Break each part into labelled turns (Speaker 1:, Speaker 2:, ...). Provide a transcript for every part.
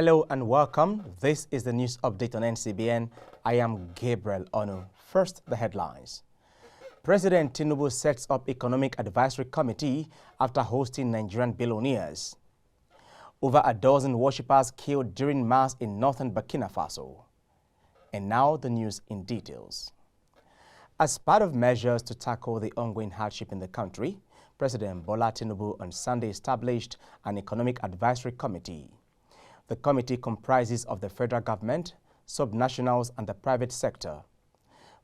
Speaker 1: Hello and welcome. This is the news update on NCBN. I am Gabriel Onu. First, the headlines. President Tinubu sets up Economic Advisory Committee after hosting Nigerian billionaires. Over a dozen worshippers killed during mass in northern Burkina Faso. And now the news in details. As part of measures to tackle the ongoing hardship in the country, President Bola Tinubu on Sunday established an Economic Advisory Committee. The committee comprises of the federal government, subnationals, and the private sector.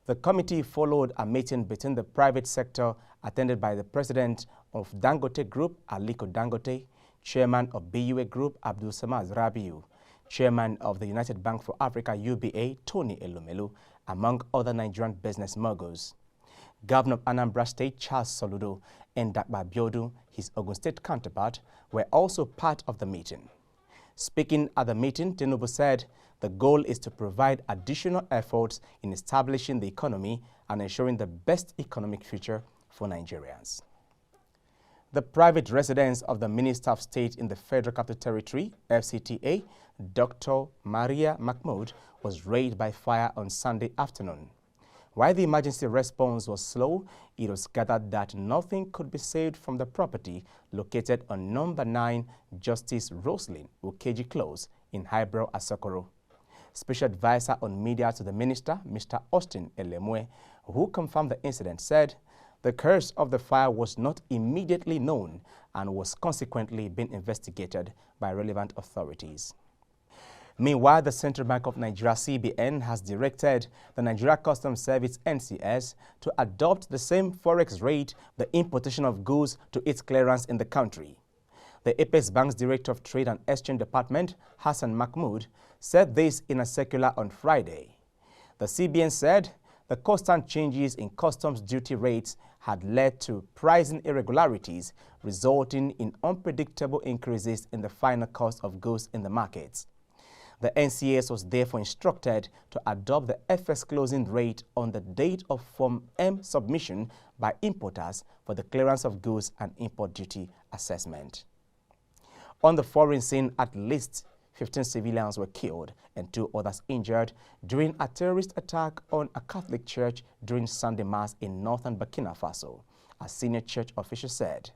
Speaker 1: The committee followed a meeting between the private sector attended by the president of Dangote Group, Aliko Dangote, chairman of BUA Group, Abdul Samad Rabiu, chairman of the United Bank for Africa, UBA, Tony Elumelu, among other Nigerian business moguls. Governor of Anambra State, Charles Soludo, and Dakba Biodu, his Ogun State counterpart, were also part of the meeting. Speaking at the meeting, Tinubu said the goal is to provide additional efforts in establishing the economy and ensuring the best economic future for Nigerians. The private residence of the Minister of State in the Federal Capital Territory, FCTA, Dr. Maria Mahmood, was raided by fire on Sunday afternoon. While the emergency response was slow, it was gathered that nothing could be saved from the property located on number 9 Justice Roslyn Ukeji Close in Highbrow, Asokoro. Special advisor on media to the minister, Mr. Austin Elemue, who confirmed the incident, said the cause of the fire was not immediately known and was consequently being investigated by relevant authorities. Meanwhile, the Central Bank of Nigeria, CBN, has directed the Nigeria Customs Service, NCS, to adopt the same forex rate the importation of goods to its clearance in the country. The Apex Bank's Director of Trade and Exchange Department, Hassan Mahmood, said this in a circular on Friday. The CBN said the constant changes in customs duty rates had led to pricing irregularities, resulting in unpredictable increases in the final cost of goods in the markets. The NCS was therefore instructed to adopt the FX closing rate on the date of Form M submission by importers for the clearance of goods and import duty assessment. On the foreign scene, at least 15 civilians were killed and 2 others injured during a terrorist attack on a Catholic church during Sunday Mass in northern Burkina Faso, a senior church official said.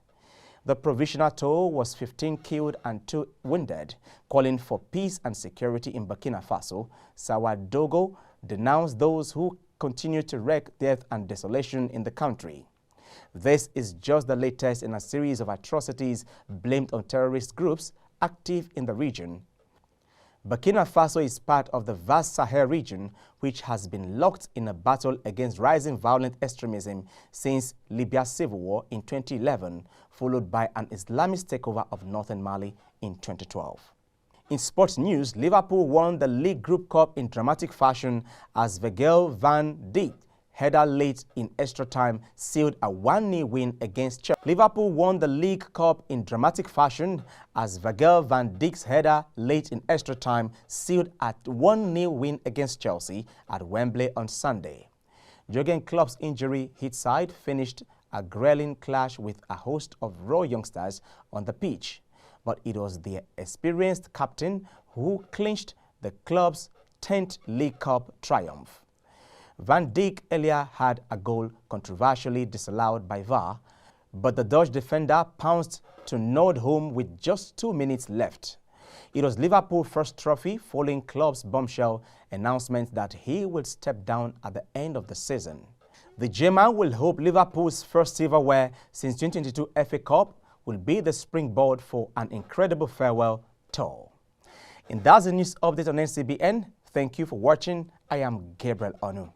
Speaker 1: The provisional toll was 15 killed and 2 wounded, calling for peace and security in Burkina Faso. Sawadogo denounced those who continue to wreak death and desolation in the country. This is just the latest in a series of atrocities blamed on terrorist groups active in the region. Burkina Faso is part of the vast Sahel region, which has been locked in a battle against rising violent extremism since Libya's civil war in 2011, followed by an Islamist takeover of northern Mali in 2012. In sports news, Liverpool won the League Group Cup in dramatic fashion as Virgil van Dijk header late in extra time sealed a 1-0 win against Chelsea. Liverpool won the League Cup in dramatic fashion as Virgil van Dijk's header late in extra time sealed a 1-0 win against Chelsea at Wembley on Sunday. Jurgen Klopp's injury hit side finished a grueling clash with a host of raw youngsters on the pitch, but it was the experienced captain who clinched the club's 10th League Cup triumph. Van Dijk earlier had a goal controversially disallowed by VAR, but the Dutch defender pounced to nod home with just 2 minutes left. It was Liverpool's first trophy following Klopp's bombshell announcement that he will step down at the end of the season. The German will hope Liverpool's first silverware since 2022 FA Cup will be the springboard for an incredible farewell tour. And that's the news update on NCBN. Thank you for watching. I am Gabriel Onu.